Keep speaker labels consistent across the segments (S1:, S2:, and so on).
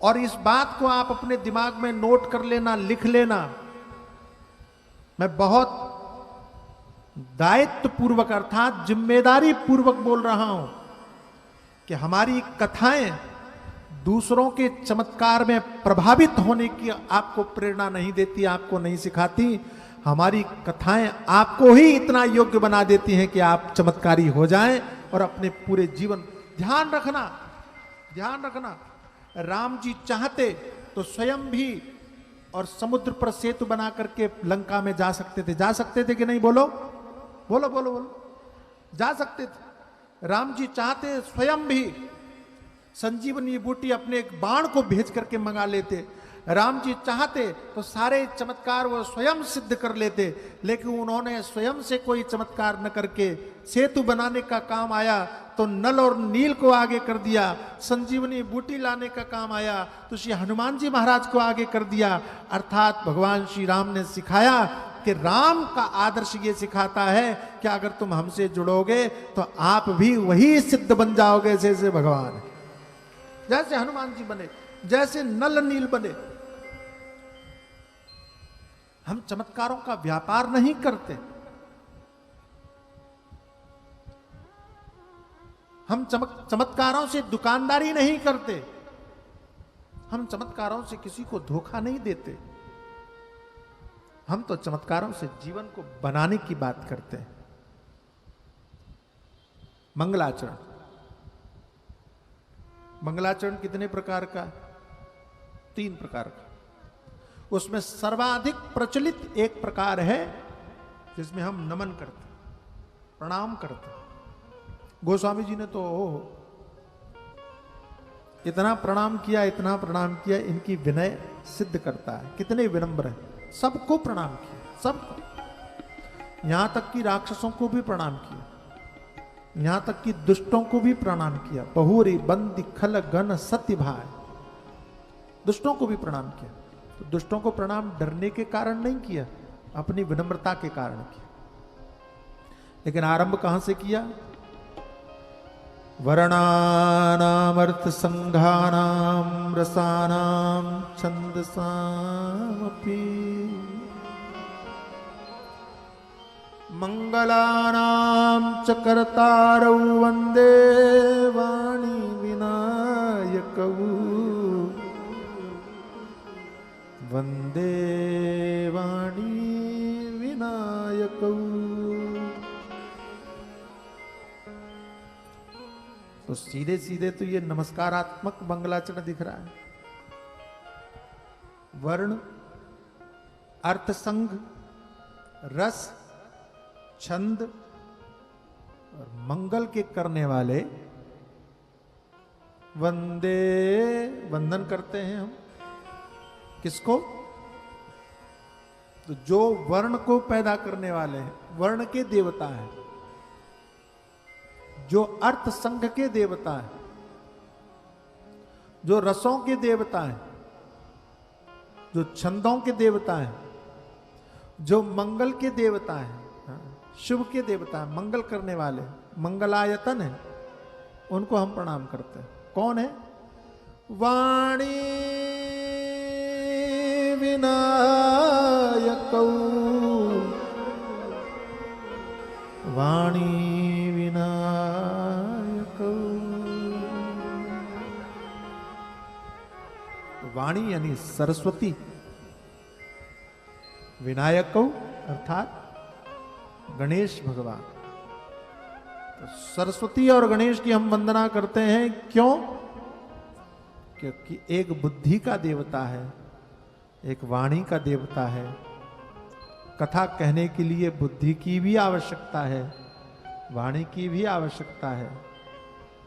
S1: और इस बात को आप अपने दिमाग में नोट कर लेना, लिख लेना। मैं बहुत दायित्व पूर्वक अर्थात जिम्मेदारी पूर्वक बोल रहा हूं कि हमारी कथाएं दूसरों के चमत्कार में प्रभावित होने की आपको प्रेरणा नहीं देती, आपको नहीं सिखाती। हमारी कथाएं आपको ही इतना योग्य बना देती हैं कि आप चमत्कारी हो जाएं और अपने पूरे जीवन। ध्यान रखना, ध्यान रखना, राम जी चाहते तो स्वयं भी और समुद्र पर सेतु बना करके लंका में जा सकते थे। जा सकते थे कि नहीं? बोलो बोलो बोलो बोलो। जा सकते थे। राम जी चाहते स्वयं भी संजीवनी बूटी अपने एक बाण को भेज करके मंगा लेते। राम जी चाहते तो सारे चमत्कार वो स्वयं सिद्ध कर लेते, लेकिन उन्होंने स्वयं से कोई चमत्कार न करके सेतु बनाने का काम आया तो नल और नील को आगे कर दिया, संजीवनी बूटी लाने का काम आया तो श्री हनुमान जी महाराज को आगे कर दिया। अर्थात भगवान श्री राम ने सिखाया कि राम का आदर्श ये सिखाता है कि अगर तुम हमसे जुड़ोगे तो आप भी वही सिद्ध बन जाओगे जैसे भगवान है, जैसे हनुमान जी बने, जैसे नल नील बने। हम चमत्कारों का व्यापार नहीं करते, हम चमत्कारों से दुकानदारी नहीं करते, हम चमत्कारों से किसी को धोखा नहीं देते। हम तो चमत्कारों से जीवन को बनाने की बात करते हैं। मंगलाचरण, मंगलाचरण कितने प्रकार का? 3 प्रकार का। उसमें सर्वाधिक प्रचलित एक प्रकार है जिसमें हम नमन करते, प्रणाम करते। गोस्वामी जी ने तो इतना प्रणाम किया, इतना प्रणाम किया, इनकी विनय सिद्ध करता है कितने विनम्र है। सबको प्रणाम किया, सबको, यहां तक कि राक्षसों को भी प्रणाम किया, यहां तक कि दुष्टों को भी प्रणाम किया। बहुरी बंदी खल गण सत्य भाई, दुष्टों को भी प्रणाम किया। तो दुष्टों को प्रणाम डरने के कारण नहीं किया, अपनी विनम्रता के कारण किया। लेकिन आरंभ कहां से किया? वर्णानामर्थ संघानाम रसानाम छंदसामपि मंगलानाम च कर्तारौ वंदे वाणी विनायकौ, वंदे वाणी विनायकौ। तो सीधे सीधे तो ये नमस्कारात्मक मंगलाचरण दिख रहा है। वर्ण, अर्थ संघ, रस, छंद और मंगल के करने वाले वंदे, वंदन करते हैं हम किसको? तो जो वर्ण को पैदा करने वाले हैं, वर्ण के देवता हैं, जो अर्थ संघ के देवता हैं, जो रसों के देवता हैं, जो छंदों के देवता हैं, जो मंगल के देवता हैं, शुभ के देवता हैं, मंगल करने वाले, मंगलायतन है, उनको हम प्रणाम करते हैं। कौन है? वाणी विनायकौ, वाणी विनायकौ। वाणी यानी सरस्वती, विनायकौ अर्थात गणेश भगवान। तो सरस्वती और गणेश की हम वंदना करते हैं। क्यों? क्योंकि एक बुद्धि का देवता है, एक वाणी का देवता है। कथा कहने के लिए बुद्धि की भी आवश्यकता है, वाणी की भी आवश्यकता है।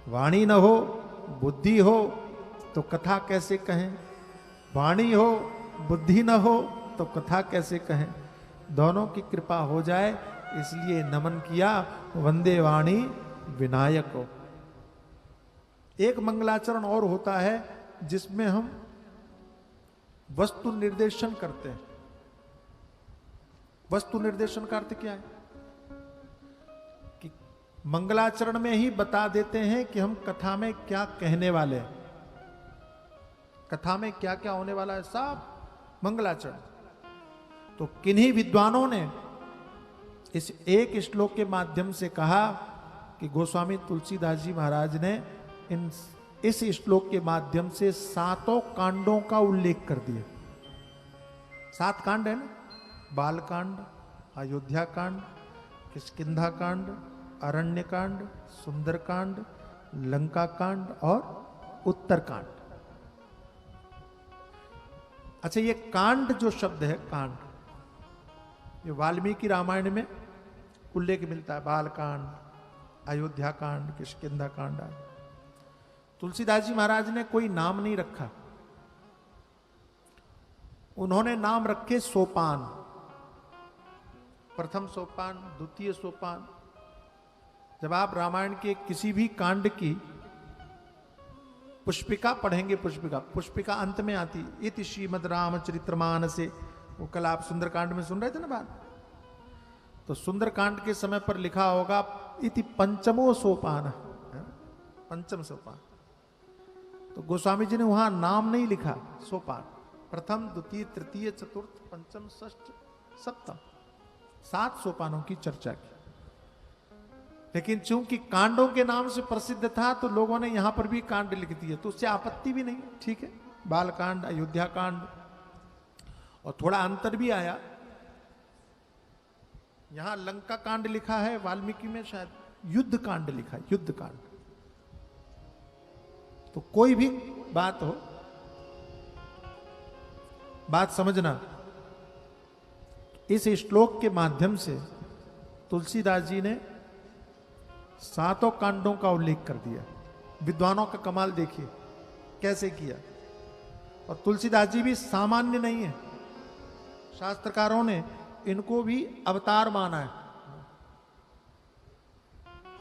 S1: वाणी न हो, बुद्धि हो तो कथा कैसे कहें? वाणी हो, बुद्धि न हो तो कथा कैसे कहें? दोनों की कृपा हो जाए इसलिए नमन किया। वंदे वाणी विनायको। एक मंगलाचरण और होता है जिसमें हम वस्तु निर्देशन करते हैं। वस्तु निर्देशन का अर्थ क्या है? कि मंगलाचरण में ही बता देते हैं कि हम कथा में क्या कहने वाले हैं। कथा में क्या क्या होने वाला है, सब मंगलाचरण। तो किन्हीं विद्वानों ने इस एक श्लोक के माध्यम से कहा कि गोस्वामी तुलसीदास जी महाराज ने इस श्लोक के माध्यम से 7 कांडों का उल्लेख कर दिया। 7 कांड है ना, बाल कांड, अयोध्या कांड, किष्किंधा कांड, अरण्य कांड, सुंदर कांड, लंका कांड और उत्तर कांड। अच्छा, ये कांड जो शब्द है, कांड, ये वाल्मीकि रामायण में उल्लेख मिलता है। बाल कांड, अयोध्या कांड, किष्किंधा कांड। तुलसीदास जी महाराज ने कोई नाम नहीं रखा, उन्होंने नाम रखे सोपान। प्रथम सोपान, द्वितीय सोपान। जब आप रामायण के किसी भी कांड की पुष्पिका पढ़ेंगे, पुष्पिका अंत में आती, इति श्रीमद् रामचरितमानसे। वो कल आप सुंदरकांड में सुन रहे थे ना बात, तो सुंदरकांड के समय पर लिखा होगा इति पंचमो सोपान, पंचम सोपान। तो गोस्वामी जी ने वहां नाम नहीं लिखा, सोपान। प्रथम, द्वितीय, तृतीय, चतुर्थ, पंचम, षष्ठ, सप्तम, 7 सोपानों की चर्चा की। लेकिन चूंकि कांडों के नाम से प्रसिद्ध था तो लोगों ने यहां पर भी कांड लिख दिए, तो उससे आपत्ति भी नहीं, ठीक है। बाल कांड, अयोध्या कांड, और थोड़ा अंतर भी आया। यहां लंका कांड लिखा है, वाल्मीकि में शायद युद्ध कांड लिखा है, युद्ध कांड। तो कोई भी बात हो, बात समझना, इस श्लोक के माध्यम से तुलसीदास जी ने 7 कांडों का उल्लेख कर दिया। विद्वानों का कमाल देखिए कैसे किया। और तुलसीदास जी भी सामान्य नहीं है, शास्त्रकारों ने इनको भी अवतार माना है।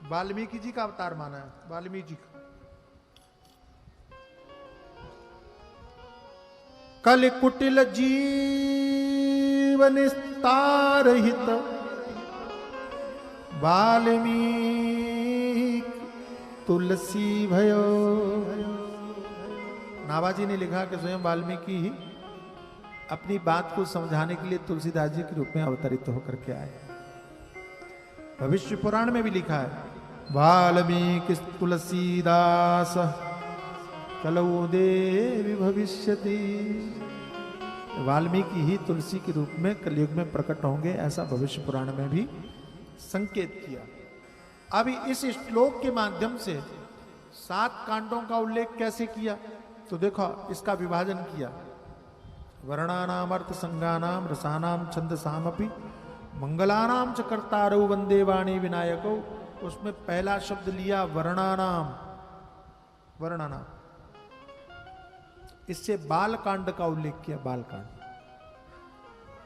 S1: वाल्मीकि जी का अवतार माना है, वाल्मीकि जी का। कल कुटिल जीवन स्तारहित वाल्मीकि तुलसी भयो। नाभाजी ने लिखा कि स्वयं वाल्मीकि ही अपनी बात को समझाने के लिए तुलसीदास जी के रूप में अवतरित होकर के आए। भविष्य पुराण में भी लिखा है, वाल्मीकि तुलसीदास कलौ देवी भविष्यति। वाल्मीकि ही तुलसी के रूप में कलयुग में प्रकट होंगे, ऐसा भविष्य पुराण में भी संकेत किया। अभी इस श्लोक के माध्यम से 7 कांडों का उल्लेख कैसे किया, तो देखो इसका विभाजन किया। वर्णानाम अर्थ संज्ञानाम रसानाम छंदसामपि मंगलानाम च कर्तारौ वंदे वाणी विनायको। उसमें पहला शब्द लिया वर्णानाम, वर्णानाम। इससे बाल कांड का उल्लेख किया, बाल कांड,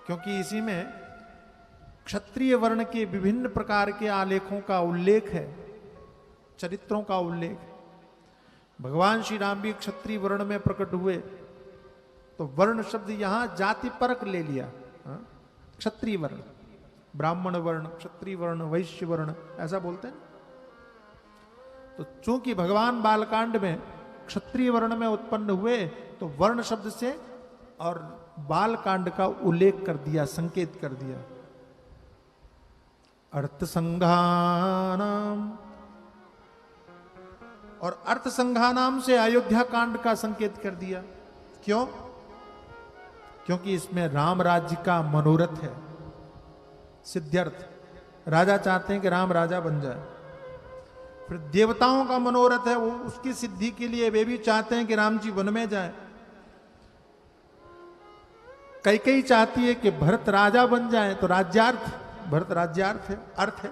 S1: क्योंकि इसी में क्षत्रिय वर्ण के विभिन्न प्रकार के आलेखों का उल्लेख है, चरित्रों का उल्लेख। भगवान श्री राम भी क्षत्रिय वर्ण में प्रकट हुए, तो वर्ण शब्द यहां जाति परक ले लिया। क्षत्रिय वर्ण, ब्राह्मण वर्ण, क्षत्रिय वर्ण, वैश्य वर्ण, ऐसा बोलते हैं। तो चूंकि भगवान बालकांड में क्षत्रिय वर्ण में उत्पन्न हुए, तो वर्ण शब्द से और बालकांड का उल्लेख कर दिया, संकेत कर दिया। अर्थ संघानाम, और अर्थ संघानाम से अयोध्या कांड का संकेत कर दिया। क्यों? क्योंकि इसमें राम राज्य का मनोरथ है, सिद्ध्यर्थ। राजा चाहते हैं कि राम राजा बन जाए। फिर देवताओं का मनोरथ है, वो उसकी सिद्धि के लिए वे भी चाहते हैं कि राम जी वन में जाए। कैकेयी चाहती है कि भरत राजा बन जाए, तो राज्यार्थ, भरत राज्यार्थ है, अर्थ है।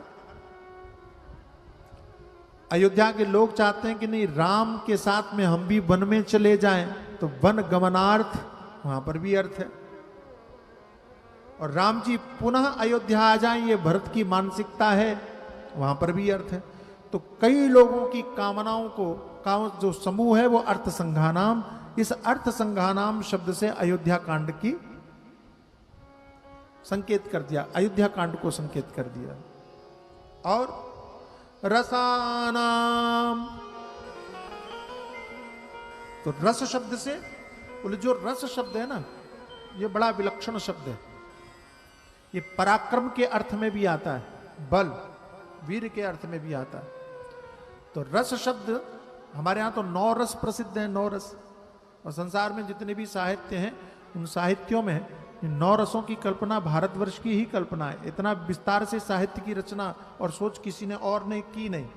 S1: अयोध्या के लोग चाहते हैं कि नहीं, राम के साथ में हम भी वन में चले जाएं, तो वन गमनार्थ, वहां पर भी अर्थ है। और राम जी पुनः अयोध्या आ जाएं, ये भरत की मानसिकता है, वहां पर भी अर्थ है। तो कई लोगों की कामनाओं को का जो समूह है वो अर्थ संघानाम। इस अर्थ संघानाम शब्द से अयोध्या कांड की संकेत कर दिया, अयोध्या कांड को संकेत कर दिया। और रसानाम, तो रस शब्द से बोले जो रस शब्द है ना, ये बड़ा विलक्षण शब्द है। ये पराक्रम के अर्थ में भी आता है, बल वीर के अर्थ में भी आता है। तो रस शब्द हमारे यहाँ तो 9 रस प्रसिद्ध है, 9 रस। और संसार में जितने भी साहित्य हैं उन साहित्यों में इन 9 रसों की कल्पना भारतवर्ष की ही कल्पना है। इतना विस्तार से साहित्य की रचना और सोच किसी ने और ने की नहीं।